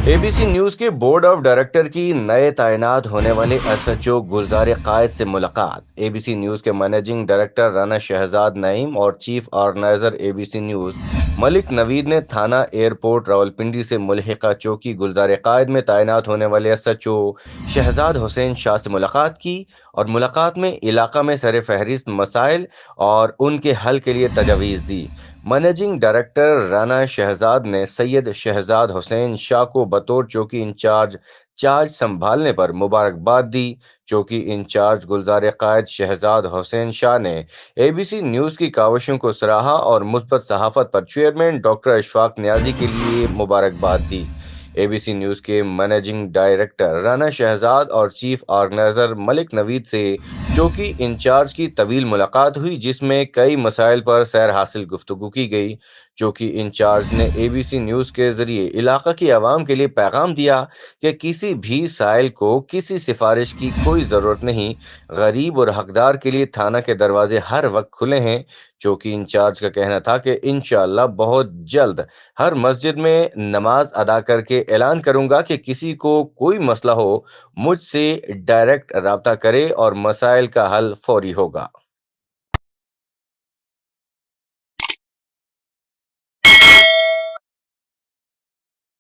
ABC news کے board of director کی نئے تعینات ہونے والے ایس ایچ او گلزار قائد سے ملاقات۔ ABC نیوز کے مینیجنگ ڈائریکٹر رانا شہزاد نعیم اور چیف آرگنائزر ABC نیوز ملک نوید نے تھانہ ایئرپورٹ راولپنڈی سے ملحقہ چوکی گلزار قائد میں تعینات ہونے والے S H O Shahzad Hussain Shah سے ملاقات کی اور ملاقات میں علاقہ میں سر فہرست مسائل اور ان کے حل کے لیے تجاویز دی۔ مینیجنگ ڈائریکٹر رانا شہزاد نے سید شہزاد حسین شاہ کو بطور چوکی انچارج سنبھالنے پر مبارکباد دی۔ چوکی انچارج گلزار قائد شہزاد حسین شاہ نے ABC نیوز کی کاوشوں کو سراہا اور مثبت صحافت پر چیئرمین ڈاکٹر اشفاق نیازی کے لیے مبارکباد دی۔ ABC نیوز کے مینیجنگ ڈائریکٹر رانا شہزاد اور چیف آرگنائزر ملک نوید سے چوکی انچارج کی طویل ملاقات ہوئی، جس میں کئی مسائل پر سیر حاصل گفتگو کی گئی۔ چوکی انچارج نے ABC نیوز کے ذریعے علاقہ کی عوام کے لیے پیغام دیا کہ کسی بھی سائل کو کسی سفارش کی کوئی ضرورت نہیں، غریب اور حقدار کے لیے تھانہ کے دروازے ہر وقت کھلے ہیں۔ چوکی انچارج کا کہنا تھا کہ انشاءاللہ بہت جلد ہر مسجد میں نماز ادا کر کے اعلان کروں گا کہ کسی کو کوئی مسئلہ ہو مجھ سے ڈائریکٹ رابطہ کرے اور مسائل کا حل فوری ہوگا۔